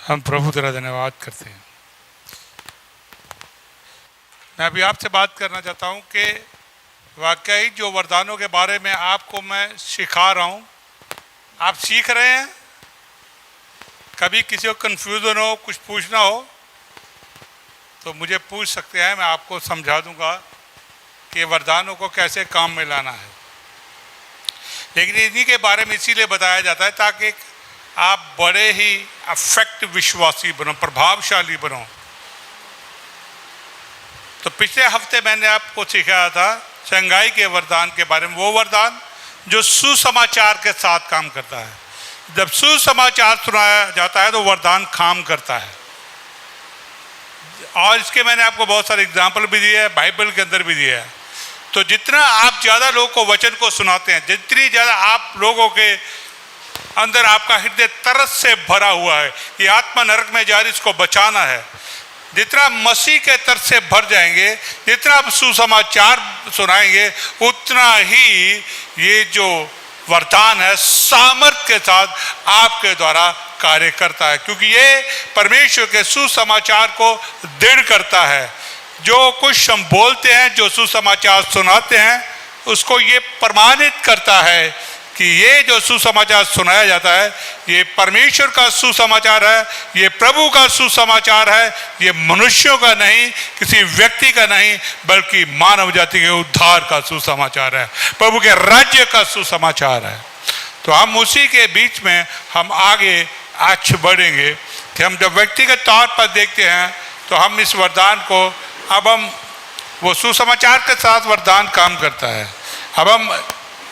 हम प्रभु तेरा धन्यवाद करते हैं। मैं अभी आपसे बात करना चाहता हूं कि वाकई जो वरदानों के बारे में आपको मैं सिखा रहा हूं, आप सीख रहे हैं। कभी किसी को कन्फ्यूजन हो, कुछ पूछना हो तो मुझे पूछ सकते हैं, मैं आपको समझा दूंगा कि वरदानों को कैसे काम में लाना है। लेकिन इन्हीं के बारे में इसीलिए बताया जाता है ताकि आप बड़े ही अफेक्टिव विश्वासी बनो, प्रभावशाली बनो। तो पिछले हफ्ते मैंने आपको सिखाया था चंगाई के वरदान के बारे में, वो वरदान जो सुसमाचार के साथ काम करता है। जब सुसमाचार सुनाया जाता है तो वरदान काम करता है। और इसके मैंने आपको बहुत सारे एग्जाम्पल भी दिए हैं, बाइबल के अंदर भी दिए हैं। तो जितना आप ज़्यादा लोगों को वचन को सुनाते हैं, जितनी ज़्यादा आप लोगों के अंदर आपका हृदय तरस से भरा हुआ है, ये आत्मा नरक में जा रही, इसको बचाना है, जितना मसीह के तरस से भर जाएंगे, जितना आप सुसमाचार सुनाएंगे, उतना ही ये जो वरदान है सामर्थ के साथ आपके द्वारा कार्य करता है। क्योंकि ये परमेश्वर के सुसमाचार को दृढ़ करता है। जो कुछ हम बोलते हैं, जो सुसमाचार सुनाते हैं, उसको ये प्रमाणित करता है कि ये जो सुसमाचार सुनाया जाता है ये परमेश्वर का सुसमाचार है, ये प्रभु का सुसमाचार है, ये मनुष्यों का नहीं, किसी व्यक्ति का नहीं, बल्कि मानव जाति के उद्धार का सुसमाचार है, प्रभु के राज्य का सुसमाचार है। तो हम उसी के बीच में हम आगे आज बढ़ेंगे कि हम जब व्यक्तिगत तौर पर देखते हैं तो हम इस वरदान को, अब हम वो सुसमाचार के साथ वरदान काम करता है। अब हम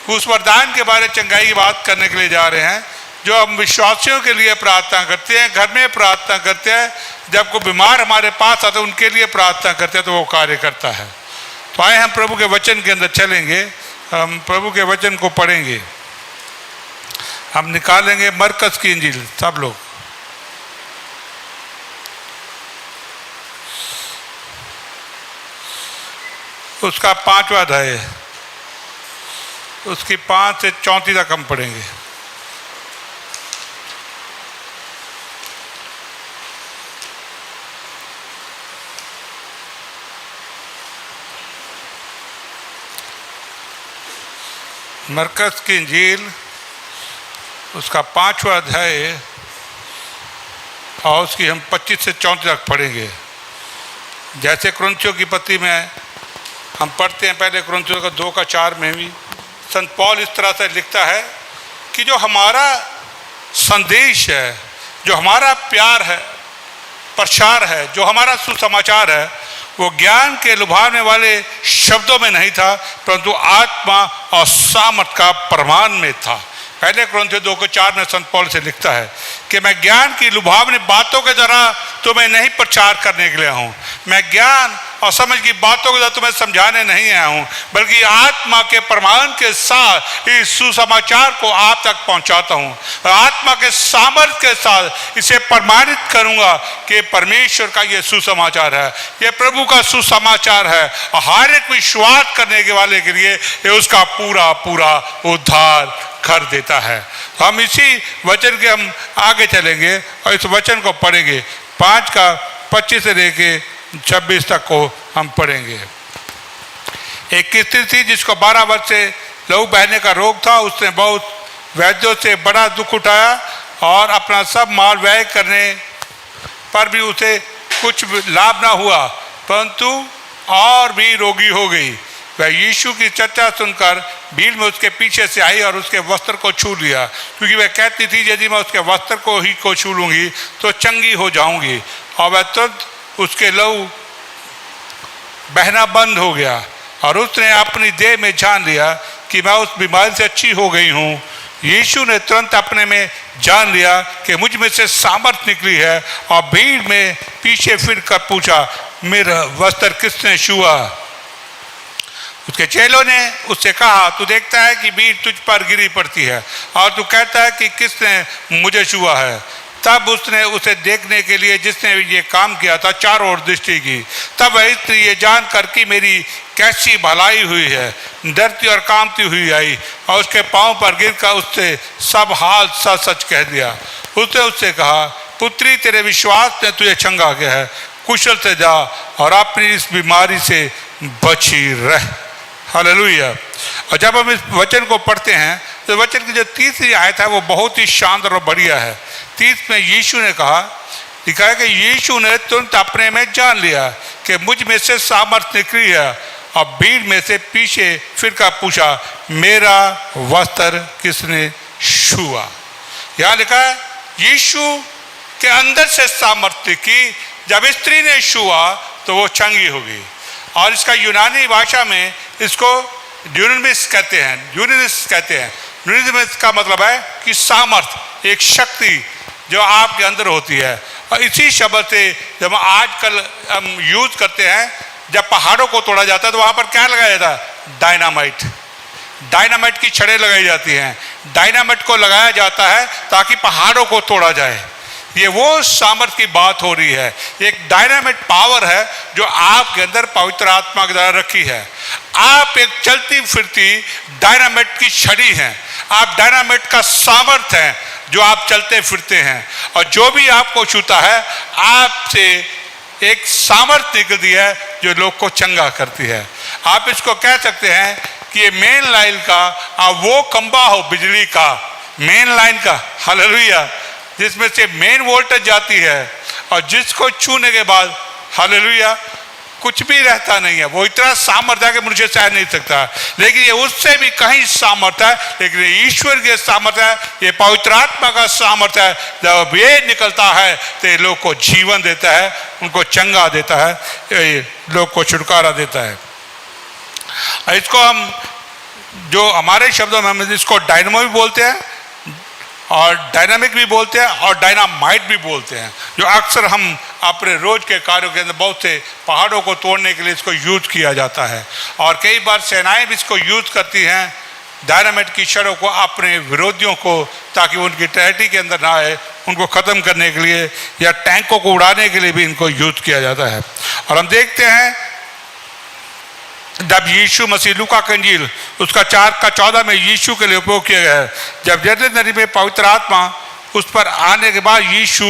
उस वरदान के बारे में चंगाई की बात करने के लिए जा रहे हैं, जो हम विश्वासियों के लिए प्रार्थना करते हैं, घर में प्रार्थना करते हैं, जब कोई बीमार हमारे पास आते हैं उनके लिए प्रार्थना करते हैं तो वो कार्य करता है। तो आए हम प्रभु के वचन के अंदर चलेंगे, हम प्रभु के वचन को पढ़ेंगे। हम निकालेंगे मरकस की इंजील, सब लोग उसका 5वां अध्याय है, उसकी 5 से 34 तक हम पढ़ेंगे। मरकस की इंजील उसका 5वां अध्याय और उसकी हम 25 से 34 तक पढ़ेंगे। जैसे कुरिन्थियों की पत्री में हम पढ़ते हैं, पहले कुरिन्थियों का 2 का 4 में भी संत पौल इस तरह से लिखता है कि जो हमारा संदेश है, जो हमारा प्यार है, प्रचार है, जो हमारा सुसमाचार है, वो ज्ञान के लुभाने वाले शब्दों में नहीं था, परंतु आत्मा और सामर्थ का प्रमाण में था। पहले कुरिन्थियों 2 के 4 में संत पौल से लिखता है कि मैं ज्ञान की लुभावनी बातों के द्वारा तुम्हें नहीं प्रचार करने के लिए हूँ, मैं ज्ञान और समझ की बातों के द्वारा तुम्हें समझाने नहीं आया हूँ, बल्कि आत्मा के प्रमाण के साथ इस सुसमाचार को आप तक पहुँचाता हूँ। आत्मा के सामर्थ्य के साथ इसे प्रमाणित करूँगा कि परमेश्वर का ये सुसमाचार है, ये प्रभु का सुसमाचार है, और हर एक विश्वास करने के वाले के लिए ये उसका पूरा पूरा उद्धार कर देता है। तो हम इसी वचन के हम आगे चलेंगे और इस वचन को पढ़ेंगे। 5 का 25 से लेके 26 तक को हम पढ़ेंगे। एक स्त्री थी जिसको 12 वर्ष से लहू बहने का रोग था। उसने बहुत वैद्यों से बड़ा दुख उठाया और अपना सब माल व्यय करने पर भी उसे कुछ लाभ ना हुआ, परंतु और भी रोगी हो गई। वह यीशु की चर्चा सुनकर भीड़ में उसके पीछे से आई और उसके वस्त्र को छू लिया, क्योंकि वह कहती थी यदि मैं उसके वस्त्र को छू लूँगी तो चंगी हो जाऊँगी। और वह तुरंत उसके लहू बहना बंद हो गया और उसने अपनी देह में जान लिया कि मैं उस बीमारी से अच्छी हो गई हूँ। यीशु ने तुरंत अपने में जान लिया कि मुझ में से सामर्थ निकली है, और भीड़ में पीछे फिर कर पूछा, मेरा वस्त्र किसने छुआ? उसके चेलों ने उससे कहा, तू देखता है कि भीड़ तुझ पर गिरी पड़ती है और तू कहता है कि किसने मुझे छुआ है। तब उसने उसे देखने के लिए जिसने ये काम किया था चारों ओर दृष्टि की। तब वह स्त्री ये जानकर कि मेरी कैसी भलाई हुई है, डरती और कांपती हुई आई और उसके पांव पर गिरकर उससे सब हाल सच सच कह दिया। उसने उससे कहा, पुत्री तेरे विश्वास ने तुझे चंगा किया है, कुशल से जा और अपनी इस बीमारी से बची रह। हालेलुया। और जब हम इस वचन को पढ़ते हैं तो वचन की जो तीसरी आयत है वो बहुत ही शानदार और बढ़िया है। 30 में यीशु ने कहा, लिखा है कि यीशु ने तुरंत अपने में जान लिया कि मुझ में से सामर्थ्य निकली है, और भीड़ में से पीछे फिर का पूछा, मेरा वस्त्र किसने छुआ। यहाँ लिखा है यीशु के अंदर से सामर्थ्य की, जब स्त्री ने छुआ तो वो चंगी होगी। और इसका यूनानी भाषा में इसको ड्यूनामिस कहते हैं, ड्यूनामिस कहते हैं। ड्यूनामिस का मतलब है कि सामर्थ्य, एक शक्ति जो आपके अंदर होती है। और इसी शब्द से जब आजकल हम यूज करते हैं, जब पहाड़ों को तोड़ा जाता है तो वहाँ पर क्या लगाया जाता है? डायनामाइट। डायनामाइट की छड़ें लगाई जाती हैं। डायनामाइट को लगाया जाता है ताकि पहाड़ों को तोड़ा जाए। ये वो सामर्थ्य की बात हो रही है। एक डायनामिट पावर है जो आपके अंदर पवित्र आत्मा के द्वारा रखी है। आप एक चलती फिरती डायनामिट की छड़ी हैं। आप डायनामिट का सामर्थ्य हैं जो आप चलते फिरते हैं, और जो भी आपको छूता है आपसे एक सामर्थ्य निकलती है जो लोग को चंगा करती है। आप इसको कह सकते हैं कि ये मेन लाइन का वो खंबा हो बिजली का, मेन लाइन का, हालेलुया, जिसमें से मेन वोल्टेज जाती है और जिसको छूने के बाद हालेलुया कुछ भी रहता नहीं है। वो इतना सामर्थ्य है कि मुझे सह नहीं सकता, लेकिन ये उससे भी कहीं सामर्थ्य है। लेकिन ईश्वर के सामर्थ्य है, ये पवित्र आत्मा का सामर्थ्य है। जब ये निकलता है तो ये लोग को जीवन देता है, उनको चंगा देता है, लोग को छुटकारा देता है। इसको हम जो हमारे शब्दों में हम इसको डायनामो भी बोलते हैं और डायनामिक भी बोलते हैं और डायनामाइट भी बोलते हैं, जो अक्सर हम अपने रोज के कार्यों के अंदर बहुत से पहाड़ों को तोड़ने के लिए इसको यूज किया जाता है। और कई बार सेनाएं भी इसको यूज करती हैं, डायनामाइट की छड़ों को अपने विरोधियों को, ताकि उनकी टेरिटरी के अंदर ना आए, उनको ख़त्म करने के लिए या टैंकों को उड़ाने के लिए भी इनको यूज किया जाता है। और हम देखते हैं जब यीशु मसीह, लूका का इंजील उसका 4:14 में यीशु के लिए उपयोग किया गया है, जब यरदन नदी में पवित्र आत्मा उस पर आने के बाद यीशु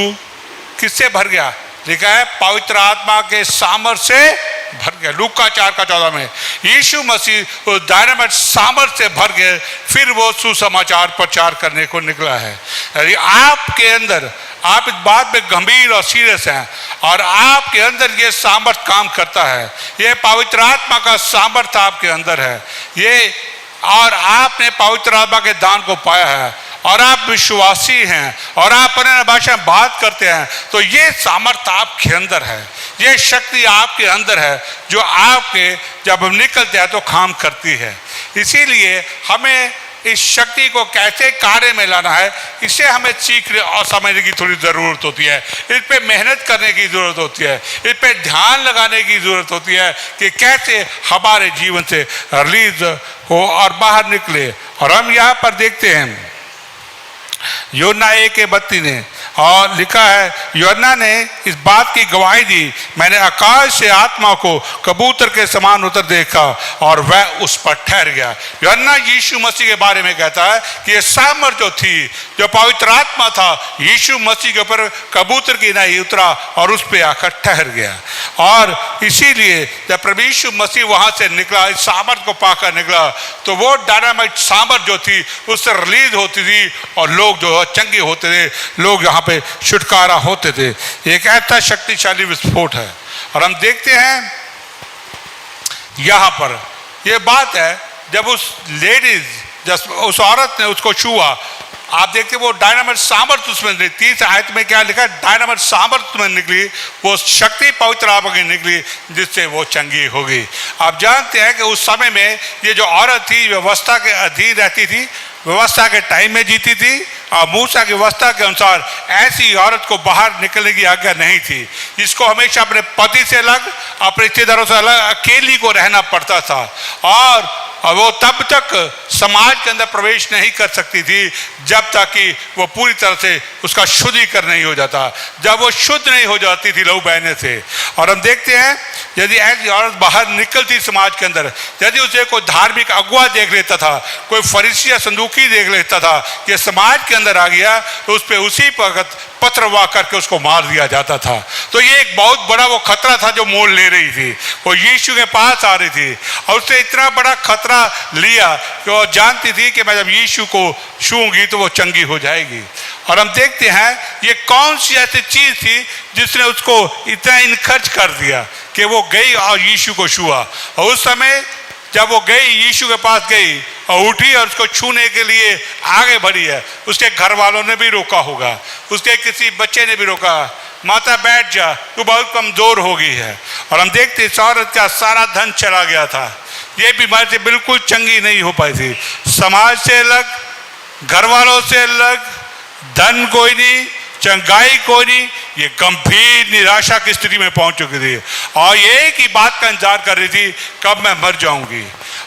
किससे भर गया? लिखा है पवित्र आत्मा के सामर्थ्य से भर गया। लूका 4:14 में यीशु मसीह उस डायनामाइट सामर्थ्य से भर गए, फिर वो सुसमाचार प्रचार करने को निकला है। यदि आपके अंदर आप इस बात में गंभीर और सीरियस हैं और आपके अंदर ये सामर्थ्य काम करता है, ये पवित्र आत्मा का सामर्थ्य आपके अंदर है, ये और आपने पवित्र आत्मा के दान को पाया है और आप विश्वासी हैं और आप अन्य भाषा में बात करते हैं, तो ये सामर्थ्य आपके अंदर है, ये शक्ति आपके अंदर है जो आपके जब निकलते हैं तो काम करती है। इसीलिए हमें इस शक्ति को कैसे कार्य में लाना है, इसे हमें सीखने और समझने की थोड़ी ज़रूरत होती है। इस पे मेहनत करने की ज़रूरत होती है, इस पे ध्यान लगाने की ज़रूरत होती है कि कैसे हमारे जीवन से रिलीज हो और बाहर निकले। और हम यहाँ पर देखते हैं यूहन्ना 1:32 ने, और लिखा है यूहन्ना ने इस बात की गवाही दी, मैंने आकाश से आत्मा को कबूतर के समान उतर देखा और वह उस पर ठहर गया। यूहन्ना यीशु मसीह के बारे में कहता है कि ये सामर्थ जो थी, जो पवित्र आत्मा था, यीशु मसीह के ऊपर कबूतर की नहीं उतरा और उस पर आकर ठहर गया। और इसीलिए जब प्रभु यीशु मसीह वहाँ से निकला, इस सामर्थ को पाकर निकला, तो वो डायनामाइट सामर्थ जो थी उससे रिलीज होती थी और लोग जो चंगे होते थे, लोग यहाँ पे छुटकारा होते थे। एक ऐसा शक्तिशाली विस्फोट है। और हम देखते हैं यहाँ पर ये बात है, जब उस लेडीज, जब उस औरत ने उसको छुआ, आप देखते वो डायनामाइट सामर्थ उसमें निकली। 30 आयत में क्या लिखा है? डायनामाइट सामर्थ में निकली, वो शक्ति पवित्र आत्मा की निकली जिससे वो चंगी हो गई। आप जानते हैं कि उस समय में ये जो औरत थी व्यवस्था के अधीन रहती थी, व्यवस्था के टाइम में जीती थी और मूसा की व्यवस्था के अनुसार ऐसी औरत को बाहर निकलने की आज्ञा नहीं थी। इसको हमेशा अपने पति से अलग, अपने रिश्तेदारों से अलग, अकेली को रहना पड़ता था और वो तब तक समाज के अंदर प्रवेश नहीं कर सकती थी जब तक कि वो पूरी तरह से उसका शुद्धिकरण नहीं हो जाता, जब वो शुद्ध नहीं हो जाती थी लहू बहने से। और हम देखते हैं यदि ऐसी औरत बाहर निकलती समाज के अंदर, यदि उसे कोई धार्मिक अगुआ देख लेता था, कोई फरीसी या संदूकी देख लेता था कि समाज के अंदर आ गया तो उस पर उसी वक्त पथरवाह करके उसको मार दिया जाता था। तो ये एक बहुत बड़ा वो खतरा था जो मोल ले रही थी, वो यीशु के पास आ रही थी और उसने इतना बड़ा खतरा लिया कि वो जानती थी कि मैं जब यीशु को छूंगी तो वो चंगी हो जाएगी। और हम देखते हैं ये कौन सी ऐसी चीज थी जिसने उसको इतना इनखर्च कर दिया कि वो गई और यीशु को छुआ। और उस समय जब वो गई, यीशु के पास गई और उठी और उसको छूने के लिए आगे बढ़ी है, उसके घर वालों ने भी रोका होगा, उसके किसी बच्चे ने भी रोका, माता बैठ जा, तू बहुत कमजोर हो गई है। और हम देखते इस औरत का सारा धन चला गया था, ये बीमारी से बिल्कुल चंगी नहीं हो पाई थी, समाज से अलग, घर वालों से अलग, धन कोई नहीं, चंगाई कोई नहीं, ये गंभीर निराशा की स्थिति में पहुंच चुकी थी और एक ही बात का इंतजार कर रही थी, कब मैं मर जाऊंगी।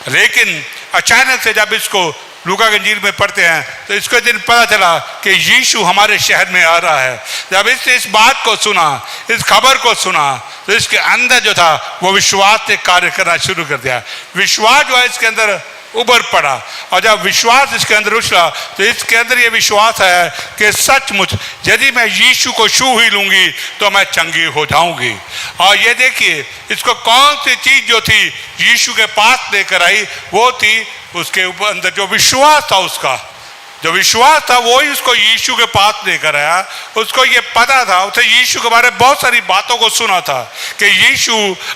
लेकिन अचानक से जब इसको लूका के इंजील में पढ़ते हैं तो इसको दिन पता चला कि यीशु हमारे शहर में आ रहा है। जब इसने इस बात को सुना, इस खबर को सुना, तो इसके अंदर जो था वो विश्वास ने कार्य करना शुरू कर दिया। विश्वास जो है इसके अंदर उभर पड़ा और जब विश्वास इसके अंदर उछला तो इसके अंदर ये विश्वास है कि सचमुच यदि मैं यीशु को छू ही लूंगी तो मैं चंगी हो जाऊंगी। और ये देखिए इसको कौन सी चीज जो थी यीशु के पास लेकर आई, वो थी उसके ऊपर अंदर जो विश्वास था, उसका जो विश्वास था वो ही उसको यीशु के पास लेकर आया। उसको ये पता था, उसे यीशु के बारे में बहुत सारी बातों को सुना था कि यीशु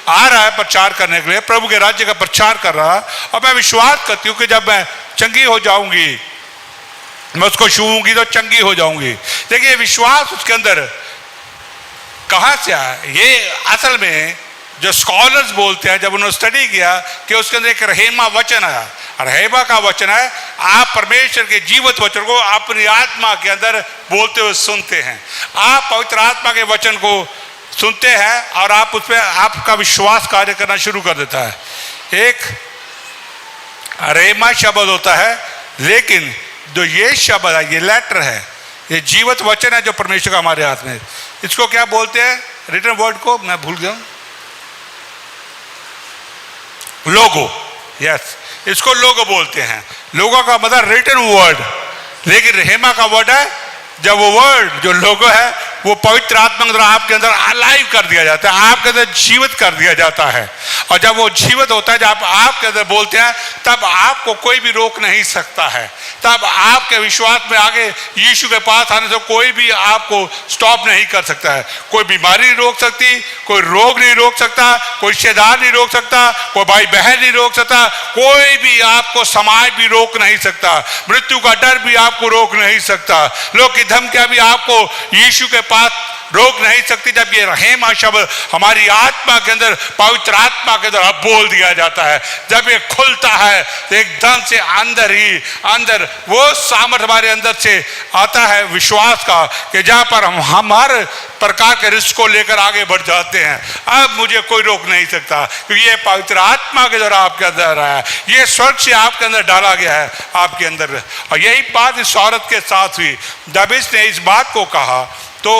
आ रहा है प्रचार करने के लिए, प्रभु के राज्य का प्रचार कर रहा है और मैं विश्वास करती हूँ कि जब मैं चंगी हो जाऊंगी, मैं उसको छूऊंगी तो चंगी हो जाऊंगी। देखिए विश्वास उसके अंदर कहाँ से आया, ये असल में जो स्कॉलर्स बोलते हैं, जब उन्होंने स्टडी किया कि उसके अंदर एक रहेमा वचन आया। रहेमा का वचन है आप परमेश्वर के जीवित वचन को अपनी आत्मा के अंदर बोलते हुए सुनते हैं, आप पवित्र आत्मा के वचन को सुनते हैं और आप उस पर आपका विश्वास कार्य करना शुरू कर देता है। एक रहेमा शब्द होता है, लेकिन जो ये शब्द है ये लेटर है, ये जीवित वचन है जो परमेश्वर का हमारे हाथ में। इसको क्या बोलते हैं, रिटन वर्ड को मैं भूल गया, लोगो। यस, इसको लोगो बोलते हैं। लोगो का मतलब रिटन वर्ड, लेकिन रहेमा का वर्ड है जब वो वर्ड जो लोगो है वो पवित्र आत्मा के द्वारा आपके अंदर अलाइव कर दिया जाता है, आपके अंदर जीवित कर दिया जाता है। और जब वो जीवित होता है, जब आपके अंदर बोलते हैं, तब आपको कोई भी रोक नहीं सकता है। तब आपके विश्वास में आगे यीशु के पास आने से कोई भी आपको स्टॉप नहीं कर सकता है। कोई बीमारी नहीं रोक सकती, कोई रोग नहीं रोक सकता, कोई रिश्तेदार नहीं रोक सकता, कोई भाई बहन नहीं रोक सकता, कोई भी आपको समाज भी रोक नहीं सकता, मृत्यु का डर भी आपको रोक नहीं सकता, लोग की धमकियां भी आपको यीशु के पास रोक नहीं सकती। जब ये रहेमा शब्द हमारी आत्मा के अंदर, पवित्र आत्मा के अंदर बोल दिया जाता है, जब ये खुलता है तो एकदम से अंदर ही अंदर वो सामर्थ्य हमारे अंदर से आता है विश्वास का, कि जहां पर हम हर प्रकार के रिस्क को लेकर आगे बढ़ जाते हैं। अब मुझे कोई रोक नहीं सकता, क्योंकि ये पवित्र आत्मा के द्वारा आपके अंदर आया है, ये स्वर्ग से आपके अंदर डाला गया है आपके अंदर। और यही बात इस औरत के साथ हुई। जब इसने इस बात को कहा तो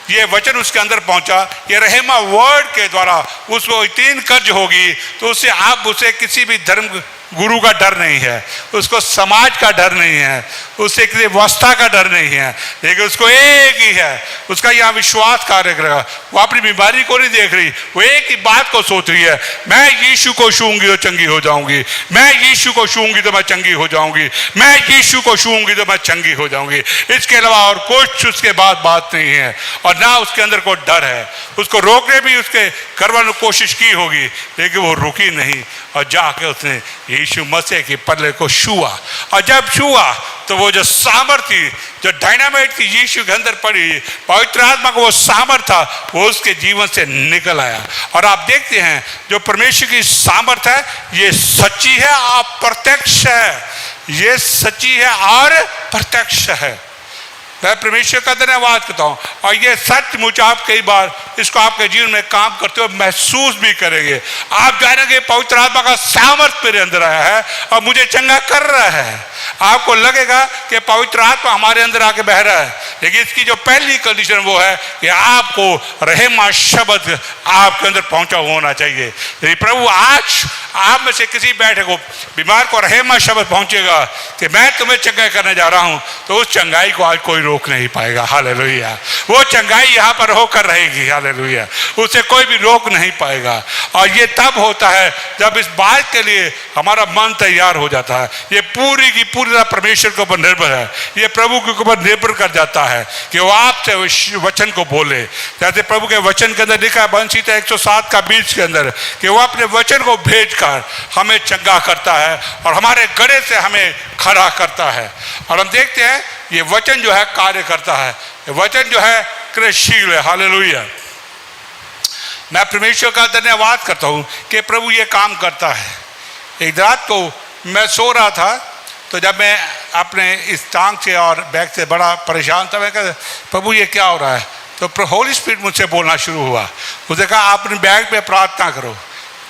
ये वचन उसके अंदर पहुंचा, ये रहेमा वर्ड के द्वारा उसको इतनी कर्ज होगी तो उससे आप उसे किसी भी धर्म गुरु का डर नहीं है, उसको समाज का डर नहीं है, उससे किसी व्यवस्था का डर नहीं है, लेकिन उसको एक ही है, उसका यहाँ विश्वास कार्य करेगा। वो अपनी बीमारी को नहीं देख रही, वो एक ही बात को सोच रही है, मैं यीशु को छूंगी तो चंगी हो जाऊंगी, मैं यीशु को छूंगी तो मैं चंगी हो जाऊंगी, मैं यीशु को छूंगी तो मैं चंगी हो जाऊंगी। इसके अलावा और कुछ उसके बाद बात नहीं है, और ना उसके अंदर कोई डर है। उसको रोकने भी उसके घर वालों ने कोशिश की होगी, लेकिन वो रुकी नहीं और जाके उसने यीशु मसीह के पल्ले को छुआ। और जब छुआ तो वो जो सामर्थ्य, जो डायनामाइट थी यीशु के अंदर पड़ी, पवित्र आत्मा का वो सामर्थ्य था, वो उसके जीवन से निकल आया। और आप देखते हैं जो परमेश्वर की सामर्थ्य है ये सच्ची है और प्रत्यक्ष है, ये सच्ची है और प्रत्यक्ष है। मैं परमेश्वर का धन्यवाद करता हूँ। और ये सचमुच आप कई बार इसको आपके जीवन में काम करते हुए महसूस भी करेंगे। आप जानेंगे पवित्र आत्मा का सामर्थ्य मेरे अंदर आया है और मुझे चंगा कर रहा है। आपको लगेगा कि पवित्र आत्मा हमारे अंदर आके बह रहा है, लेकिन इसकी जो पहली कंडीशन वो है कि आपको रहमा शब्द आपके अंदर पहुंचा होना चाहिए। यदि प्रभु आज आप में से किसी बैठे को बीमार को रहमा शब्द पहुंचेगा कि मैं तुम्हें चंगाई करने जा रहा हूं, तो उस चंगाई को आज कोई रोक नहीं पाएगा। हालेलुया। वो चंगाई यहाँ पर होकर रहेगी। हालेलुया। उसे कोई भी रोक नहीं पाएगा। और ये तब होता है जब इस बात के लिए हमारा मन तैयार हो जाता है। ये पूरी की पूरी तरह परमेश्वर के ऊपर निर्भर है, ये प्रभु के ऊपर निर्भर कर जाता है कि वो आपसे वचन को बोले। जैसे प्रभु के वचन के अंदर लिखा है बंसीता 107 का 20 के अंदर कि वो अपने वचन को भेजकर हमें चंगा करता है और हमारे गड़े से हमें खड़ा करता है। और हम देखते हैं ये वचन जो है कार्य करता है, ये वचन जो है क्रियाशील है। हालेलुया। मैं परमेश्वर का धन्यवाद करता हूँ कि प्रभु ये काम करता है। एक रात को मैं सो रहा था, तो जब मैं अपने इस टांग से और बैग से बड़ा परेशान था, मैं कहा प्रभु ये क्या हो रहा है? तो होली स्पिरिट मुझसे बोलना शुरू हुआ। उसने कहा आप अपने बैग पे प्रार्थना करो।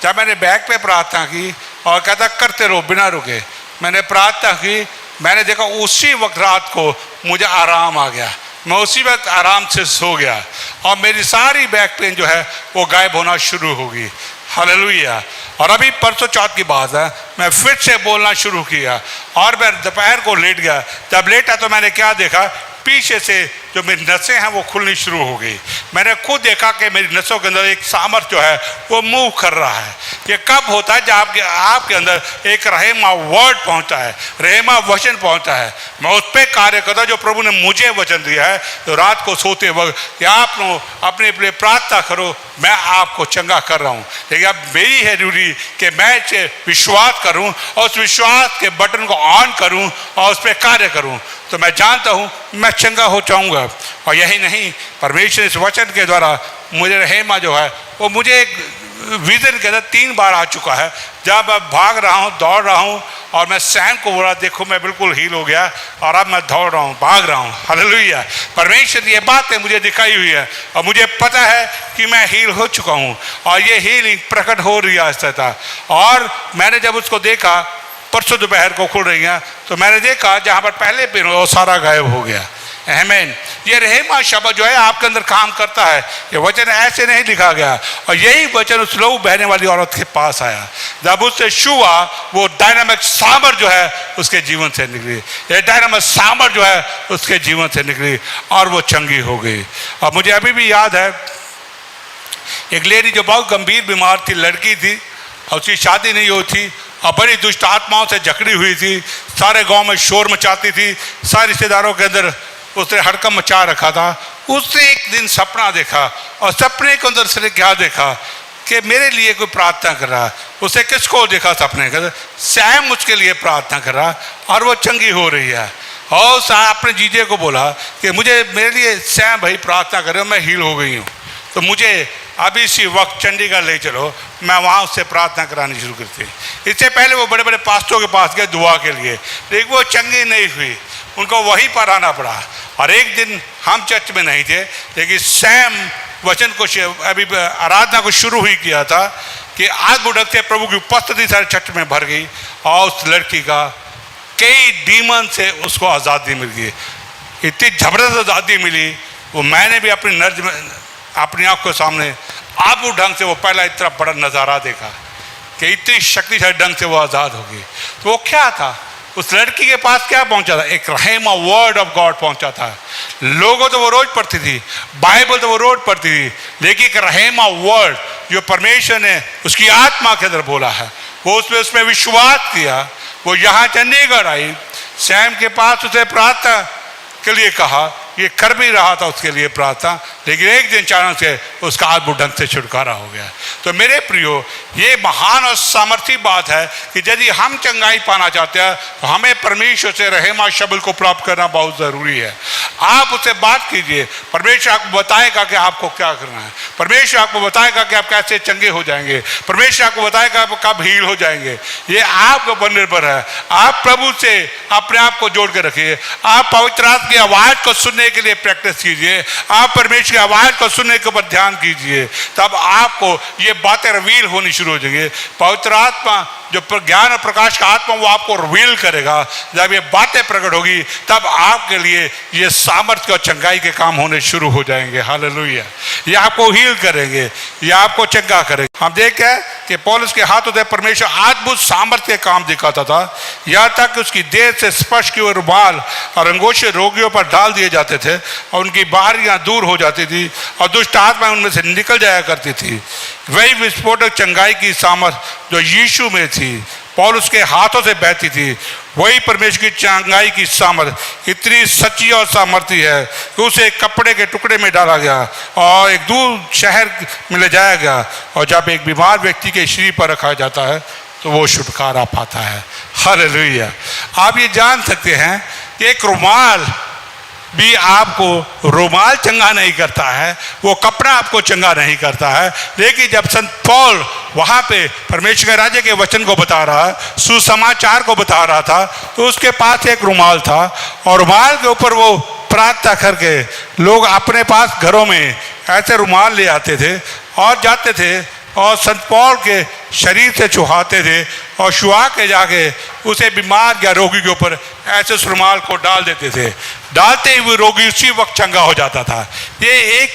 जब मैंने बैग पे प्रार्थना की और कहता करते रहो बिना रुके, मैंने प्रार्थना की, मैंने देखा उसी वक्त रात को मुझे आराम आ गया। मैं उसी वक्त आराम से सो गया और मेरी सारी बैक पेन जो है वो गायब होना शुरू होगी। हालेलुया। और अभी परसों चौथ की बात है, मैं फिर से बोलना शुरू किया और मैं दोपहर को लेट गया। जब लेटा तो मैंने क्या देखा, पीछे से जो मेरी नसें हैं वो खुलनी शुरू हो गई। मैंने खुद देखा कि मेरी नसों के अंदर एक सामर्थ जो है वो मूव कर रहा है। ये कब होता है? जब आपके अंदर एक रहमा वर्ड पहुंचता है, रहमा वचन पहुंचता है। मैं उस पर कार्य करता हूँ जो प्रभु ने मुझे वचन दिया है। तो रात को सोते वक्त कि आप लोग अपने अपने प्रार्थना करो, मैं आपको चंगा कर रहा हूँ। लेकिन अब मेरी है ड्यूटी कि मैं इसे विश्वास करूँ और उस विश्वास के बटन को ऑन करूँ और उस पर कार्य करूँ। तो मैं जानता हूँ मैं चंगा हो जाऊँगा। और यही नहीं, परमेश्वर इस वचन के द्वारा मुझे रहमा जो है वो मुझे एक विजन के अंदर 3 बार आ चुका है। जब मैं भाग रहा हूँ, दौड़ रहा हूँ और मैं सैम को बोला देखो मैं बिल्कुल हील हो गया और अब मैं दौड़ रहा हूँ, भाग रहा हूँ। हालेलुया। परमेश्वर ये बातें मुझे दिखाई हुई है और मुझे पता है कि मैं हील हो चुका हूँ और ये हीलिंग प्रकट हो रही है। और मैंने जब उसको देखा, परसों दोपहर को खुल रही हैं, तो मैंने देखा जहाँ पर पहले पेन वो सारा गायब हो गया। आमीन। ये रहमा शब्द जो है आपके अंदर काम करता है। ये वचन ऐसे नहीं लिखा गया और यही वचन उस लहू बहने वाली औरत के पास आया। जब उससे छुआ वो डायनामिक सामर जो है उसके जीवन से निकली। ये डायनामिक सामर जो है उसके जीवन से निकली और वो चंगी हो गई। और मुझे अभी भी याद है एक लेडी जो बहुत गंभीर बीमार थी, लड़की थी और उसकी शादी नहीं हुई थी और बड़ी दुष्ट आत्माओं से जकड़ी हुई थी। सारे गांव में शोर मचाती थी, सारे रिश्तेदारों के अंदर उसने हड़कम मचा रखा था। उसने एक दिन सपना देखा और सपने के अंदर उसने क्या देखा कि मेरे लिए कोई प्रार्थना कर रहा है। उसे किसको देखा सपने के अंदर? सैम उसके लिए प्रार्थना कर रहा और वो चंगी हो रही है। और अपने जीजे को बोला कि मुझे मेरे लिए सैम भाई प्रार्थना कर रहे हो, मैं हील हो गई हूँ, तो मुझे अभी इसी वक्त चंडीगढ़ ले चलो, मैं वहाँ उससे प्रार्थना करानी शुरू करती। इससे पहले वो बड़े बड़े पास्टरों के पास गए दुआ के लिए, लेकिन वो चंगी नहीं हुई, उनको वहीं पर आना पड़ा। और एक दिन हम चर्च में नहीं थे, लेकिन सैम वचन को अभी आराधना को शुरू ही किया था कि आज बुढ़क से प्रभु की उपस्थिति सारे चर्च में भर गई और उस लड़की का कई डीमन से उसको आज़ादी मिल गई। इतनी ज़बरदस्त आज़ादी मिली, वो मैंने भी अपनी नर्ज में अपनी आँख के सामने आबू ढंग से वो पहला इतना बड़ा नज़ारा देखा कि इतनी शक्तिशाली ढंग से वो आज़ाद हो गई। तो वो क्या था? उस लड़की के पास क्या पहुंचा था? एक रहमा वर्ड ऑफ गॉड पहुंचा था। लोगों तो वो रोज पढ़ती थी, बाइबल तो वो रोज पढ़ती थी, लेकिन एक रहमा वर्ड जो परमेश्वर ने उसकी आत्मा के अंदर बोला है, वो उसमें विश्वास किया। वो यहाँ चंडीगढ़ आई, सैम के पास उसे प्रार्थना के लिए कहा, ये कर भी रहा था उसके लिए प्रार्थना, लेकिन एक दिन अचानक से उसका अद्भुत ढंग से छुटकारा हो गया। तो मेरे प्रियो, ये महान और सामर्थी बात है कि यदि हम चंगाई पाना चाहते हैं तो हमें परमेश्वर से रहमा शब्द को प्राप्त करना बहुत ज़रूरी है। आप उससे बात कीजिए, परमेश्वर आपको बताएगा कि आपको क्या करना है, परमेश्वर आपको बताएगा कि आप कैसे चंगे हो जाएंगे, परमेश्वर आपको बताएगा आप कब हील हो जाएंगे। ये आपके ऊपर निर्भर है। आप प्रभु से अपने आप को जोड़ के रखिए, आप पवित्र आत्मा की आवाज़ को सुनने के लिए प्रैक्टिस कीजिए, आप परमेश्वर की आवाज़ को सुनने के ऊपर ध्यान ध्यान कीजिए, तब आपको ये बातें रिवील होनी शुरू हो जाएंगी। पवित्र आत्मा जो ज्ञान और प्रकाश का आत्मा वो आपको रिवील करेगा। जब ये बातें प्रकट होगी तब आपके लिए ये सामर्थ्य और चंगाई के काम होने शुरू हो जाएंगे। हालेलुया। ये आपको हील करेंगे, ये आपको चंगा करेंगे। हम देखते हैं कि पौलुस के हाथों से परमेश्वर अद्भुत सामर्थ्य के काम दिखाता था, यहाँ तक कि उसकी देह से स्पर्श की हुए रुमाल और अंगोछे रोगियों पर डाल दिए जाते थे और उनकी बाहरियां दूर हो जाती थी और दुष्ट आत्मा उनमें से निकल जाया करती थी। वही विस्फोटक चंगाई की सामर्थ जो यीशु में थी, पौलुस के हाथों से बहती थी, वही परमेश्वर की चंगाई की सामर्थ इतनी सच्ची और सामर्थी है कि उसे कपड़े के टुकड़े में डाला गया और एक दूर शहर में ले जाया गया, और जब एक बीमार व्यक्ति के शरीर पर रखा जाता है तो वो छुटकारा पाता है। हालेलुया। आप ये जान सकते हैं कि एक रुमाल भी आपको रुमाल चंगा नहीं करता है, वो कपड़ा आपको चंगा नहीं करता है। लेकिन जब संत पौल वहाँ पे परमेश्वर के राज्य के वचन को बता रहा, सुसमाचार को बता रहा था, तो उसके पास एक रुमाल था और रुमाल के ऊपर वो प्रार्थना करके लोग अपने पास घरों में ऐसे रुमाल ले आते थे और जाते थे और संत पौल के शरीर से छुहाते थे और छुआ के जाके उसे बीमार या रोगी के ऊपर ऐसे उस रुमाल को डाल देते थे। डालते ही वो रोगी उसी वक्त चंगा हो जाता था। ये एक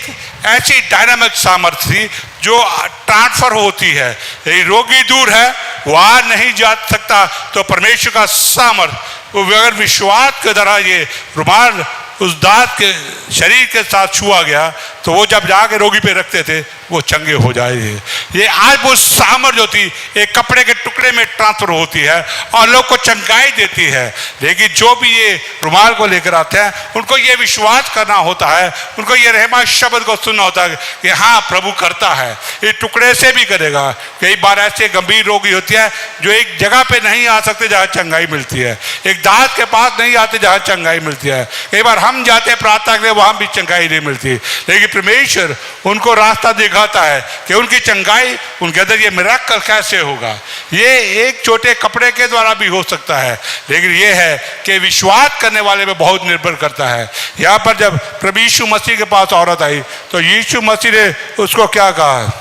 ऐसी डायनामिक सामर्थ्य थी जो ट्रांसफर होती है। यदि रोगी दूर है, वो आ नहीं जा सकता, तो परमेश्वर का सामर्थ अगर विश्वास के द्वारा ये रुमाल उस दांत के शरीर के साथ छुआ गया तो वो जब जाके रोगी पे रखते थे वो चंगे हो जाएंगे। ये आज वो सामर्थ जो थी एक कपड़े के टुकड़े में ट्रांसफर होती है और लोग को चंगाई देती है। लेकिन जो भी ये रुमाल को लेकर आते हैं उनको ये विश्वास करना होता है, उनको ये रहमा शब्द को सुनना होता है कि हाँ प्रभु करता है, ये टुकड़े से भी करेगा। कई बार ऐसे गंभीर रोगी होती है जो एक जगह पे नहीं आ सकते जहाँ चंगाई मिलती है, एक दांत के पास नहीं आते जहाँ चंगाई मिलती है। कई बार हम जाते प्रार्थना के लिए वहाँ भी चंगाई नहीं मिलती, लेकिन परमेश्वर उनको रास्ता दिखाता है कि उनकी चंगाई उनके अंदर ये मिरेकल कैसे होगा। ये एक छोटे कपड़े के द्वारा भी हो सकता है, लेकिन ये है कि विश्वास करने वाले पे बहुत निर्भर करता है। यहाँ पर जब प्रभु यीशु मसीह के पास औरत आई तो यीशु मसीह ने उसको क्या कहा,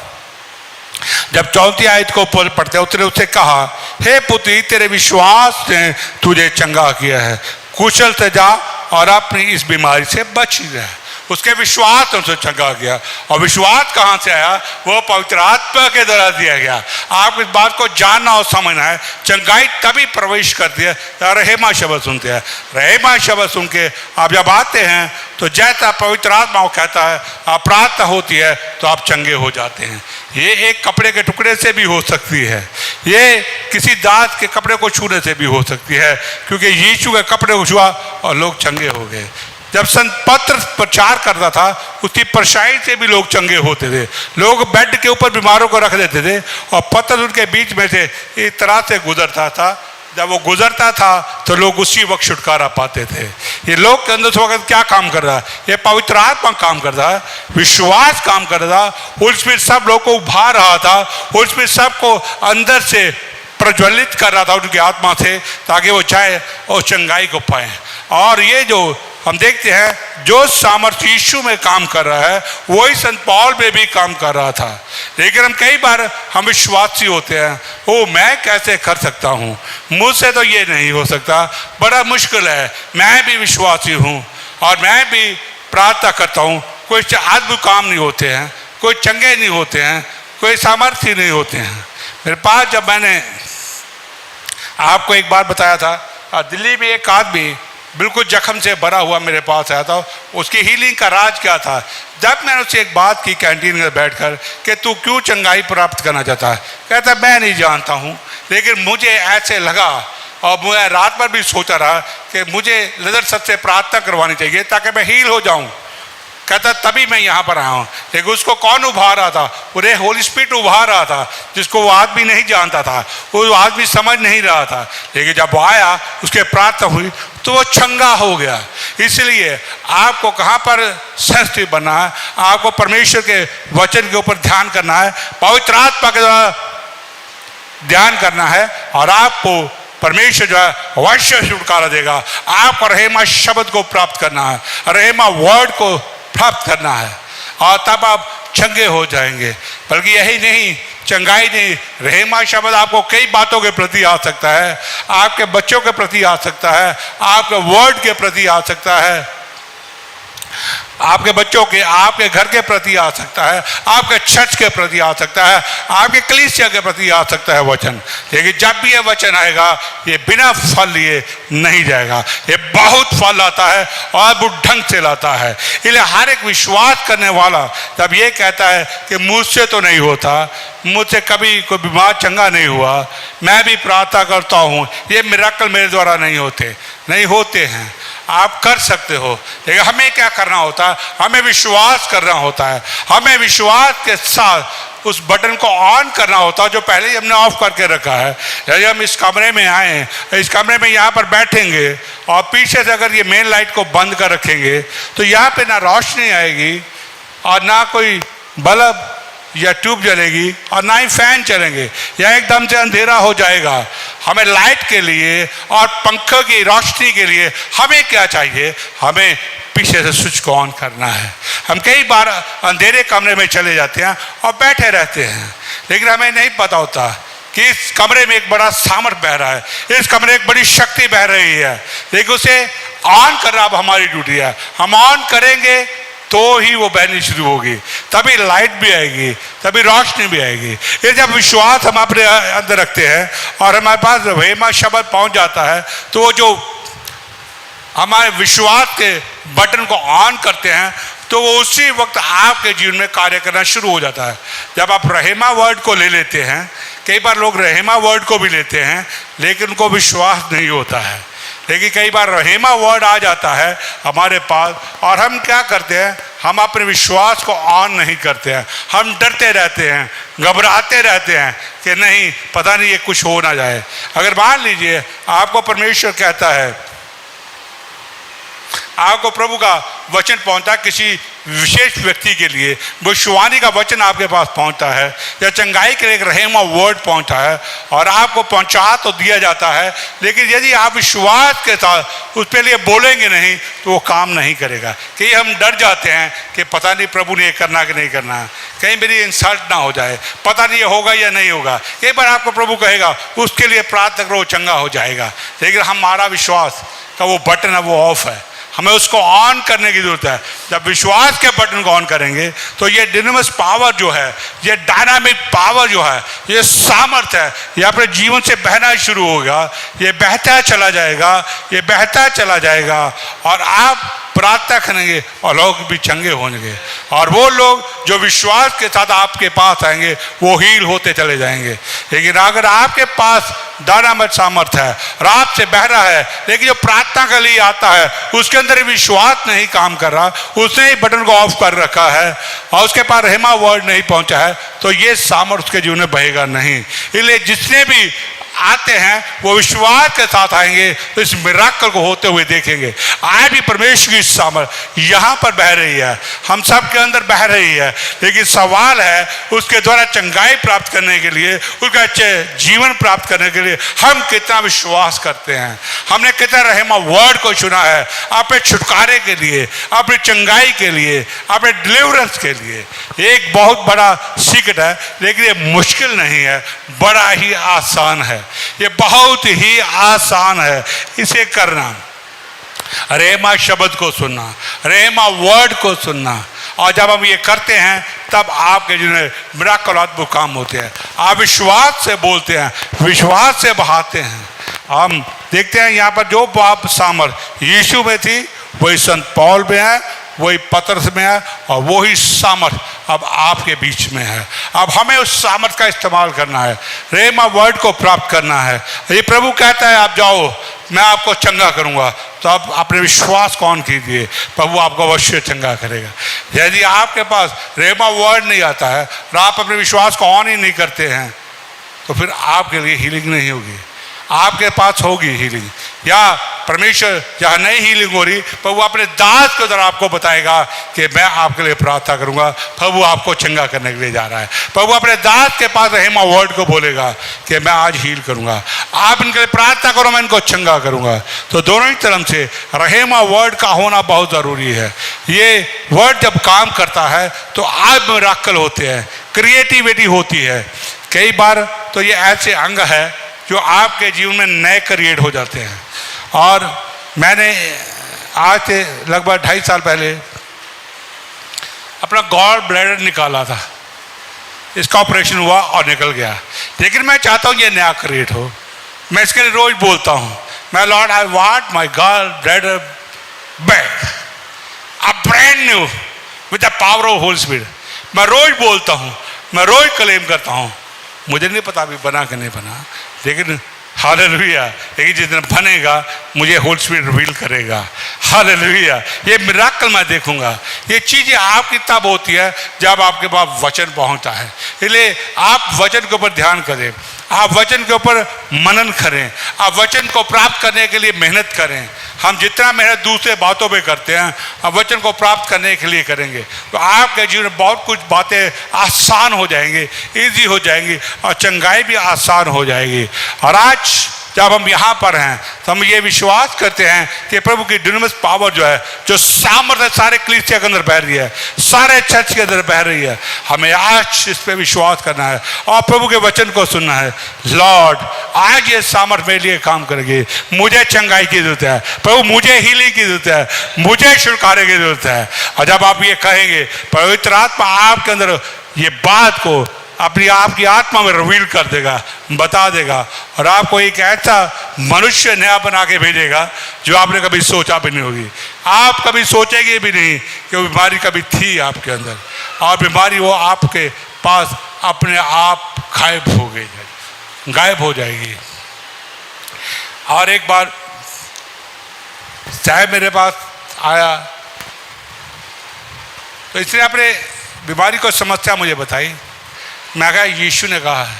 जब 4 आयत को पढ़ते उसने उससे कहा, हे पुत्री तेरे विश्वास ने तुझे चंगा किया है, कुशल से जा और अपनी इस बीमारी से बच रहा। उसके विश्वास उनसे चंगा गया। और विश्वास कहाँ से आया? वो पवित्र आत्मा के द्वारा दिया गया। आप इस बात को जानना और समझना है। चंगाई तभी प्रवेश करती है रहेमा शब्द सुनते हैं। रहेमा शब्द सुन के आप जब आते हैं तो जैसा पवित्र आत्मा कहता है आप प्रार्थना होती है तो आप चंगे हो जाते हैं। ये एक कपड़े के टुकड़े से भी हो सकती है, ये किसी दांत के कपड़े को छूने से भी हो सकती है, क्योंकि यीशु के कपड़े को छुआ और लोग चंगे हो गए। जब संत पत्र प्रचार करता था उसकी परछाई से भी लोग चंगे होते थे। लोग बेड के ऊपर बीमारों को रख देते थे और पत्र उनके बीच में से इस तरह से गुजरता था, जब वो गुजरता था तो लोग उसी वक्त छुटकारा पाते थे। ये लोग के अंदर उस वक्त क्या काम कर रहा है? ये पवित्र आत्मा काम कर रहा है, विश्वास काम कर रहा था। उसमें सब लोग को उभार रहा था, उसमें सबको अंदर से प्रज्वलित कर रहा था उनकी आत्मा से, ताकि वो चाहे और चंगाई को पाए। और ये जो हम देखते हैं जो सामर्थ्य यीशु में काम कर रहा है वही संत पौल में भी काम कर रहा था। लेकिन हम कई बार हम विश्वासी होते हैं, ओ मैं कैसे कर सकता हूँ, मुझसे तो ये नहीं हो सकता, बड़ा मुश्किल है, मैं भी विश्वासी हूँ और मैं भी प्रार्थना करता हूँ, कोई अद्भुत काम नहीं होते हैं, कोई चंगे नहीं होते हैं, कोई सामर्थ्य नहीं होते हैं। मेरे पास जब मैंने आपको एक बार बताया था दिल्ली में एक आदमी बिल्कुल जख्म से भरा हुआ मेरे पास आया था, उसकी हीलिंग का राज क्या था। जब मैंने उससे एक बात की कैंटीन में बैठकर कि तू क्यों चंगाई प्राप्त करना चाहता है, कहता मैं नहीं जानता हूँ, लेकिन मुझे ऐसे लगा और मैं रात भर भी सोचा रहा कि मुझे नजर सच से प्रार्थना करवानी चाहिए ताकि मैं हील हो जाऊँ। कहता तभी मैं यहाँ पर आया हूँ। लेकिन उसको कौन उभार रहा था? पूरे होली स्पिरिट उभार रहा था, जिसको वो आदमी नहीं जानता था, वो आदमी समझ नहीं रहा था। लेकिन जब वो आया उसके प्रार्थना हुई तो वो चंगा हो गया। इसलिए आपको कहाँ पर सेंसिटिव बनना है, आपको परमेश्वर के वचन के ऊपर ध्यान करना है, पवित्र आत्मा के द्वारा ध्यान करना है और आपको परमेश्वर जो है अवश्य छुटकारा देगा। आपको रहेमा शब्द को प्राप्त करना है, रहेमा वर्ड को प्राप्त करना है और तब आप चंगे हो जाएंगे। बल्कि यही नहीं, चंगाई नहीं, रहमा शब्द आपको कई बातों के प्रति आ सकता है, आपके बच्चों के प्रति आ सकता है, आपके वर्ड के प्रति आ सकता है, आपके बच्चों के, आपके घर के प्रति आ सकता है, आपके चर्च के प्रति आ सकता है, आपके कलीसिया के प्रति आ सकता है वचन। लेकिन जब भी ये वचन आएगा ये बिना फल लिए नहीं जाएगा, ये बहुत फल लाता है और बहुत ढंग से लाता है। इसलिए हर एक विश्वास करने वाला जब ये कहता है कि मुझसे तो नहीं होता, मुझसे कभी कोई बीमार चंगा नहीं हुआ, मैं भी प्रार्थना करता हूँ, ये मिरेकल मेरे द्वारा नहीं होते हैं। आप कर सकते हो, लेकिन हमें क्या करना होता है? हमें विश्वास करना होता है। हमें विश्वास के साथ उस बटन को ऑन करना होता है जो पहले ही हमने ऑफ करके रखा है। यदि हम इस कमरे में आए, इस कमरे में यहाँ पर बैठेंगे और पीछे से अगर ये मेन लाइट को बंद कर रखेंगे तो यहाँ पे ना रोशनी आएगी और ना कोई बल्ब या ट्यूब जलेगी और ना ही फैन चलेंगे, या एकदम से अंधेरा हो जाएगा। हमें लाइट के लिए और पंखों की रोशनी के लिए हमें क्या चाहिए? हमें पीछे से स्विच को ऑन करना है। हम कई बार अंधेरे कमरे में चले जाते हैं और बैठे रहते हैं, लेकिन हमें नहीं पता होता कि इस कमरे में एक बड़ा सामर्थ बह रहा है, इस कमरे में एक बड़ी शक्ति बह रही है, लेकिन उसे ऑन करना अब हमारी ड्यूटी है। हम ऑन करेंगे तो ही वो बहनी शुरू होगी, तभी लाइट भी आएगी, तभी रोशनी भी आएगी। ये जब विश्वास हम अपने अंदर रखते हैं और हमारे पास रहमा शब्द पहुंच जाता है तो वो जो हमारे विश्वास के बटन को ऑन करते हैं तो वो उसी वक्त आपके जीवन में कार्य करना शुरू हो जाता है। जब आप रहमा वर्ड को ले लेते हैं, कई बार लोग रहमा वर्ड को भी लेते हैं लेकिन उनको विश्वास नहीं होता है, लेकिन कई बार रहमा वर्ड आ जाता है हमारे पास और हम क्या करते हैं? हम अपने विश्वास को ऑन नहीं करते हैं, हम डरते रहते हैं, घबराते रहते हैं कि नहीं, पता नहीं ये कुछ हो ना जाए। अगर मान लीजिए आपको परमेश्वर कहता है, आपको प्रभु का वचन पहुंचता किसी विशेष व्यक्ति के लिए, भविष्यवाणी का वचन आपके पास पहुंचता है या चंगाई के लिए एक रहमा वर्ड पहुंचता है और आपको पहुंचा तो दिया जाता है, लेकिन यदि आप विश्वास के साथ उसके लिए बोलेंगे नहीं तो वो काम नहीं करेगा। कि हम डर जाते हैं कि पता नहीं प्रभु ने ये करना कि नहीं करना, कहीं मेरी इंसल्ट ना हो जाए, पता नहीं ये होगा या नहीं होगा। कई बार आपको प्रभु कहेगा उसके लिए प्रार्थना करो, चंगा हो जाएगा, लेकिन हमारा विश्वास का वो बटन है वो ऑफ है, हमें उसको ऑन करने की जरूरत है। जब विश्वास के बटन को ऑन करेंगे तो ये डिनामिस पावर जो है, ये डायनामिक पावर जो है, ये सामर्थ है, ये अपने जीवन से बहना शुरू होगा, ये बहता चला जाएगा, ये बहता चला जाएगा और आप प्रार्थना करेंगे और लोग भी चंगे होंगे। और वो लोग जो विश्वास के साथ आपके पास आएंगे वो हील होते चले जाएंगे। लेकिन अगर आपके पास डायनामिक सामर्थ है, रात से बह रहा है, लेकिन जो प्रार्थना के लिए आता है उसके अंदर विश्वास नहीं काम कर रहा, उसने ही बटन को ऑफ कर रखा है और उसके पास रहमा वर्ड नहीं पहुंचा है, तो ये सामर्थ उसके जीवन में बहेगा नहीं। इसलिए जितने भी आते हैं वो विश्वास के साथ आएंगे तो इस मिराकल को होते हुए देखेंगे। आज भी परमेश्वर की सामर्थ यहाँ पर बह रही है, हम सब के अंदर बह रही है, लेकिन सवाल है उसके द्वारा चंगाई प्राप्त करने के लिए, उसका अच्छे जीवन प्राप्त करने के लिए हम कितना विश्वास करते हैं, हमने कितना रहमा वर्ड को चुना है अपने छुटकारे के लिए, अपनी चंगाई के लिए, अपने डिलीवरेंस के लिए। एक बहुत बड़ा सीक्रेट है, लेकिन ये मुश्किल नहीं है, बड़ा ही आसान है, ये बहुत ही आसान है इसे करना। रहमा शब्द को सुनना, रहमा वर्ड को सुनना, और जब हम ये करते हैं तब आपके जीवन में मिराकल अद्भुत काम होते हैं। आप विश्वास से बोलते हैं, विश्वास से बहाते हैं। हम देखते हैं यहाँ पर जो बाप सामर्थ यीशु में थी वही संत पौल में है, वही पतरस में है और वही सामर्थ अब आपके बीच में है। अब हमें उस सामर्थ का इस्तेमाल करना है, रहमा वर्ड को प्राप्त करना है। ये प्रभु कहता है आप जाओ मैं आपको चंगा करूंगा, तो आप अपने विश्वास को ऑन कीजिए, प्रभु आपको अवश्य चंगा करेगा। यदि आपके पास रहमा वर्ड नहीं आता है और आप अपने विश्वास को ऑन ही नहीं करते हैं तो फिर आपके लिए हीलिंग नहीं होगी। आपके पास होगी हीलिंग, या परमेश्वर जहाँ नहीं हीलिंग हो रही, प्रभु अपने दास के द्वारा आपको बताएगा कि मैं आपके लिए प्रार्थना करूँगा। प्रभु आपको चंगा करने के लिए जा रहा है। प्रभु अपने दास के पास रहेमा वर्ड को बोलेगा कि मैं आज हील करूँगा, आप इनके लिए प्रार्थना करो, मैं इनको चंगा करूँगा। तो दोनों ही तरफ से रहेमा वर्ड का होना बहुत ज़रूरी है। ये वर्ड जब काम करता है तो आप मिराकल होते हैं, क्रिएटिविटी होती है। कई बार तो ये ऐसे अंग है जो आपके जीवन में नए क्रिएट हो जाते हैं। और मैंने आज से लगभग 2.5 साल पहले अपना गॉल ब्लैडर निकाला था, इसका ऑपरेशन हुआ और निकल गया। लेकिन मैं चाहता हूँ ये नया क्रिएट हो। मैं इसके लिए रोज बोलता हूँ, मैं Lord I want my gall bladder back, a brand new with the power of holy spirit. मैं रोज बोलता हूँ, मैं रोज क्लेम करता हूँ। मुझे नहीं पता अभी बना कि नहीं बना, लेकिन हालेलुया, लेकिन जिस दिन बनेगा मुझे होली स्पिरिट रिवील करेगा। हालेलुया, ये मिराकल मैं देखूंगा। ये चीज़ें आपकी तब होती है जब आपके पास वचन पहुंचता है। इसलिए आप वचन के ऊपर ध्यान करें, आप वचन के ऊपर मनन करें, आप वचन को प्राप्त करने के लिए मेहनत करें। हम जितना मेहनत दूसरे बातों पे करते हैं, अब वचन को प्राप्त करने के लिए करेंगे तो आपके जीवन में बहुत कुछ बातें आसान हो जाएंगी, ईजी हो जाएंगी और चंगाई भी आसान हो जाएगी। और आज जब हम यहाँ पर हैं तो हम ये विश्वास करते हैं कि प्रभु की डिनामिस पावर जो है, जो सामर्थ्य सारे कलीसिया के अंदर बह रही है, सारे चर्च के अंदर बह रही है, हमें आज इस पे विश्वास करना है और प्रभु के वचन को सुनना है। लॉर्ड आज ये सामर्थ्य मेरे लिए काम करेगी, मुझे चंगाई की जरूरत है, प्रभु मुझे हीलिंग की जरूरत है, मुझे छुटकारे की जरूरत है। और जब आप ये कहेंगे, पवित्र आत्मा आपके अंदर ये बात को अपनी आपकी आत्मा में रिवील कर देगा, बता देगा और आपको एक ऐसा मनुष्य नया बना के भेजेगा जो आपने कभी सोचा भी नहीं होगी। आप कभी सोचेंगे भी नहीं कि वो बीमारी कभी थी आपके अंदर, और बीमारी वो आपके पास अपने आप गायब हो जाएगी। और एक बार साहब मेरे पास आया तो इसने अपने बीमारी को समस्या मुझे बताई। मैं कहा यीशु ने कहा है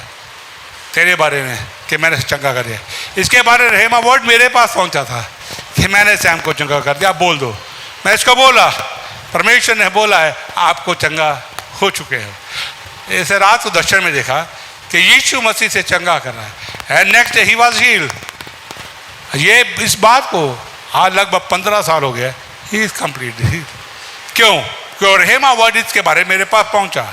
तेरे बारे में कि मैंने चंगा कर दिया। इसके बारे में रहेमा वर्ड मेरे पास पहुंचा था कि मैंने सैम को चंगा कर दिया, आप बोल दो। मैं इसको बोला, परमेश्वर ने बोला है आपको चंगा हो चुके हो। इसे रात को दर्शन में देखा कि यीशु मसीह से चंगा कर रहा है and next day he was healed. ये इस बात को आज लगभग 15 साल हो गया, ही इज कंप्लीट। क्यों? क्यों? रहेमा वर्ड इसके बारे में मेरे पास पहुंचा,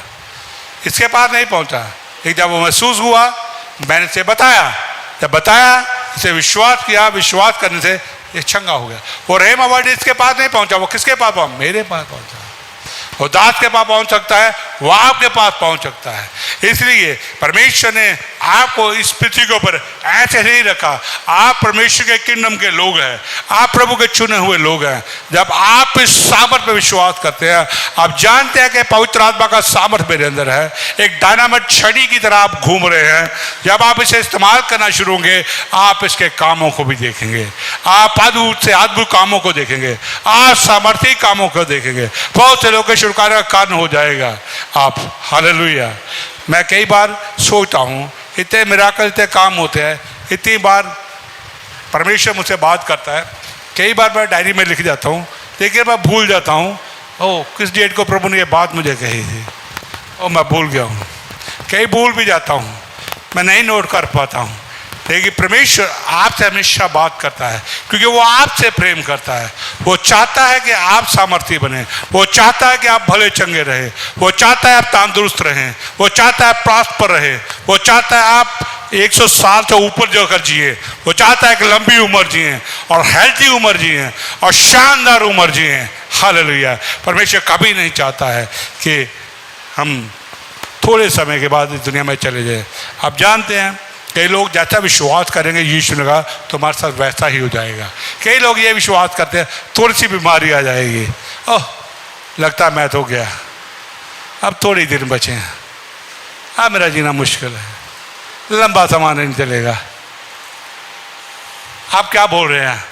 इसके पास नहीं पहुंचा। एक जब वो महसूस हुआ, मैंने इसे बताया, जब बताया इसे विश्वास किया, विश्वास करने से ये चंगा हो गया। वो रहेमा वर्ड इसके पास नहीं पहुंचा, वो किसके पास पहुंचा? मेरे पास पहुंचा। वो दास के पास पहुंच सकता है, वो आपके पास पहुंच सकता है। इसलिए परमेश्वर ने आपको इस पृथ्वी के ऊपर ऐसे नहीं रखा। आप परमेश्वर के किंगडम के लोग हैं, आप प्रभु के चुने हुए लोग हैं। जब आप इस सामर्थ पर विश्वास करते हैं, आप जानते हैं कि पवित्र आत्मा का सामर्थ मेरे अंदर है, एक डायनामाइट छड़ी की तरह आप घूम रहे हैं। जब आप इसे इस्तेमाल करना शुरू होंगे, आप इसके कामों को भी देखेंगे, आप अद्भुत से अद्भुत कामों को देखेंगे, आप सामर्थ्य कामों को देखेंगे, बहुत से लोगों के छुटकारे का कारण हो जाएगा आप। हालेलुया। मैं कई बार सोचता हूँ, इतने मिराकल, इतने काम होते हैं, इतनी बार परमेश्वर मुझसे बात करता है। कई बार मैं डायरी में लिख जाता हूँ, लेकिन मैं भूल जाता हूँ, ओह किस डेट को प्रभु ने ये बात मुझे कही थी, ओह मैं भूल गया हूँ। कई भूल भी जाता हूँ, मैं नहीं नोट कर पाता हूँ। लेकिन परमेश्वर आपसे हमेशा बात करता है, क्योंकि वो आपसे प्रेम करता है। वो चाहता है कि आप सामर्थ्य बने, वो चाहता है कि आप भले चंगे रहे, वो चाहता है आप तंदुरुस्त रहें, वो चाहता है आप प्रॉस्पर रहे, वो चाहता है आप 100 साल से ऊपर जाकर जिए, वो चाहता है कि लंबी उम्र जिए और हेल्थी उम्र जिए और शानदार उम्र जिए। हालेलुया। परमेश्वर कभी नहीं चाहता है कि हम थोड़े समय के बाद इस दुनिया में चले जाए। आप जानते हैं कई लोग जैसा विश्वास करेंगे यीशु ने कहा तुम्हारे साथ वैसा ही हो जाएगा। कई लोग ये विश्वास करते हैं थोड़ी सी बीमारी आ जाएगी, ओह लगता है मैं तो गया, अब थोड़ी दिन बचे हैं, अब मेरा जीना मुश्किल है, लंबा समय नहीं चलेगा। आप क्या बोल रहे हैं?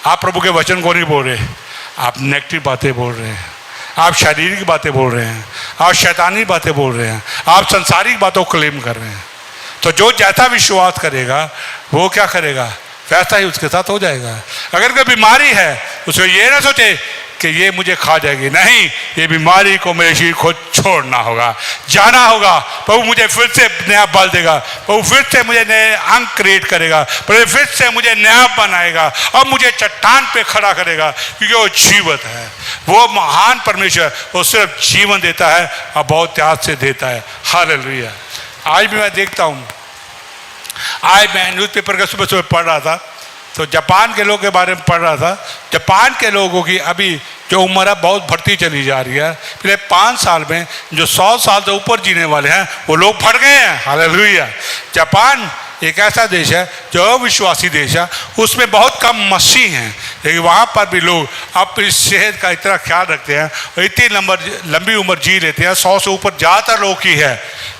आप प्रभु के वचन को नहीं बोल रहे, आप नेगेटिव बातें बोल रहे हैं, आप शारीरिक बातें बोल रहे हैं, आप शैतानी बातें बोल रहे हैं, आप संसारिक बातों को क्लेम कर रहे हैं। तो जो जैसा विश्वास करेगा वो क्या करेगा? वैसा ही उसके साथ हो जाएगा। अगर कोई बीमारी है उसको ये ना सोचे कि ये मुझे खा जाएगी, नहीं, ये बीमारी को मेरे शरीर को छोड़ना होगा, जाना होगा। प्रभु मुझे फिर से नया बल देगा, प्रभु फिर से मुझे नए अंग क्रिएट करेगा, प्रभु फिर से मुझे नया बनाएगा और मुझे चट्टान पे खड़ा करेगा, क्योंकि वो जीवित है। वो महान परमेश्वर, वो सिर्फ जीवन देता है और बहुत त्याग से देता है। हालेलुया। आज भी मैं देखता हूँ, आज मैं न्यूज़पेपर का सुबह सुबह पढ़ रहा था, तो जापान के लोगों के बारे में पढ़ रहा था। जापान के लोगों की अभी जो उम्र है बहुत बढ़ती चली जा रही है। पिछले 5 साल में जो 100 साल से ऊपर जीने वाले हैं वो लोग बढ़ गए हैं। हालेलुया। जापान एक ऐसा देश है जो अविश्वासी देश है, उसमें बहुत कम मसीह हैं, लेकिन वहाँ पर भी लोग अपनी सेहत का इतना ख्याल रखते हैं और इतनी लंबी उम्र जी लेते हैं। 100 से ऊपर ज़्यादातर लोग की है।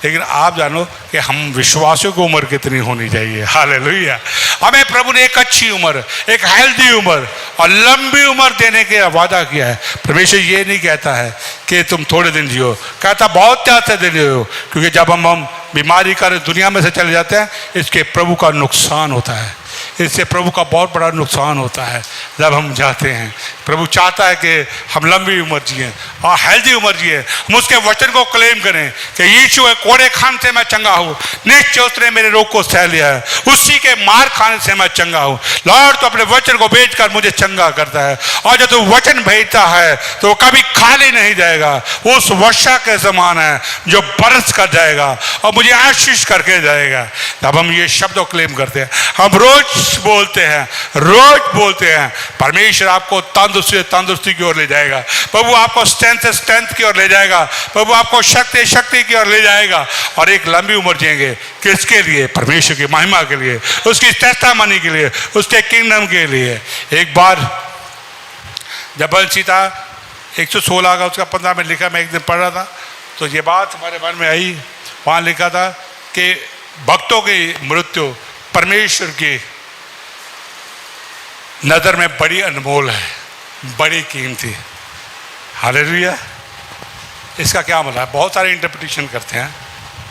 लेकिन आप जानो कि हम विश्वासियों की उम्र कितनी होनी चाहिए। हालेलुया। हमें प्रभु ने एक अच्छी उम्र, एक हेल्दी उम्र और लंबी उम्र देने का वादा किया है। परमेश्वर ये नहीं कहता है कि तुम थोड़े दिन जियो, कहता बहुत ज़्यादा दिन जियो, क्योंकि जब हम बीमारी का दुनिया में से चले जाते हैं, इसके प्रभु का नुकसान होता है, इससे प्रभु का बहुत बड़ा नुकसान होता है। जब हम जाते हैं, प्रभु चाहता है कि हम लंबी उम्र जिए और हेल्दी उम्र जिए। हम उसके वचन को क्लेम करें कि यीशु है, कोड़े खाने से मैं चंगा हूँ, निश्चय उसने मेरे रोग को सह लिया है, उसी के मार खाने से मैं चंगा हूँ। लॉर्ड तो अपने वचन को भेजकर मुझे चंगा करता है, और जब तू वचन भेजता है तो कभी खाली नहीं जाएगा। वो उस वर्षा के समान है जो बरस कर जाएगा और मुझे आशीष करके जाएगा। जब हम ये शब्द क्लेम करते हैं, हम रोज बोलते हैं, परमेश्वर आपको तंदुरुस्ती की ओर ले जाएगा, प्रभु आपको स्ट्रेंथ की ओर ले जाएगा, प्रभु आपको शक्ति की ओर ले जाएगा, और एक लंबी उम्र जिएंगे। किसके लिए? परमेश्वर की महिमा के लिए, उसकी टेस्टामनी के लिए, उसके किंगडम के लिए। एक बार जब सीता 116 का उसका 15 में लिखा, मैं एक दिन पढ़ रहा था तो ये बात हमारे मन में आई। वहाँ लिखा था कि भक्तों की मृत्यु परमेश्वर की नज़र में बड़ी अनमोल है, बड़ी कीमती है। हालेलुया। इसका क्या मतलब है? बहुत सारे इंटरप्रिटेशन करते हैं,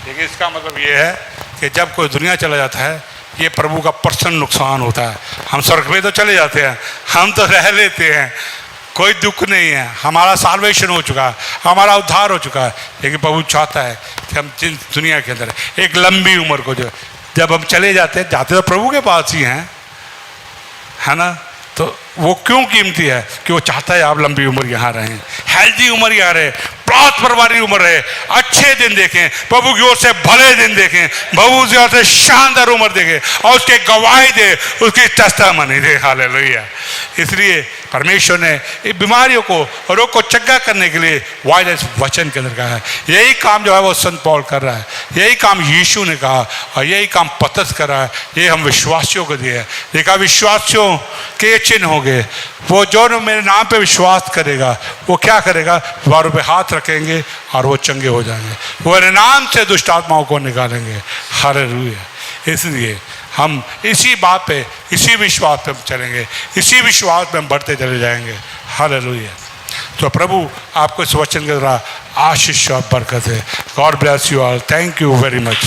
लेकिन इसका मतलब ये है कि जब कोई दुनिया चला जाता है, ये प्रभु का पर्सनल नुकसान होता है। हम स्वर्ग में तो चले जाते हैं, हम तो रह लेते हैं, कोई दुख नहीं है, हमारा साल्वेशन हो चुका है, हमारा उद्धार हो चुका है। लेकिन प्रभु चाहता है कि हम जिस दुनिया के अंदर एक लंबी उम्र को, जब हम चले जाते तो प्रभु के पास ही हैं, है ना। तो वो क्यों कीमती है कि वो चाहता है आप लंबी उम्र यहाँ रहें, हेल्दी उम्र यहाँ रहे, प्रॉस्पर वाली उम्र रहे, अच्छे दिन देखें, प्रभु की ओर से भले दिन देखें, प्रभु की ओर से शानदार उम्र देखें और उसके गवाही दे, उसकी टेस्टामनी दे। हालेलुया। इसलिए परमेश्वर ने बीमारियों को, रोग को चंगा करने के लिए वायरस वचन के अंदर कहा है। यही काम जो है वो संत पौल कर रहा है, यही काम यीशु ने कहा और यही काम पतरस कर रहा है। ये हम विश्वासियों को दिए। देखा, विश्वासियों के चिन्ह हो गए, वो जो मेरे नाम पे विश्वास करेगा वो क्या करेगा? द्वारों पे हाथ रखेंगे और वो चंगे हो जाएंगे, वो मेरे नाम से दुष्ट आत्माओं को निकालेंगे। हालेलुया। इसलिए हम इसी बात पे, इसी विश्वास पे हम चलेंगे, इसी विश्वास पे हम बढ़ते चले जाएंगे। हालेलुया। तो प्रभु आपको इस वचन के द्वारा आशीष और बरकत है। God bless you all. Thank you very much.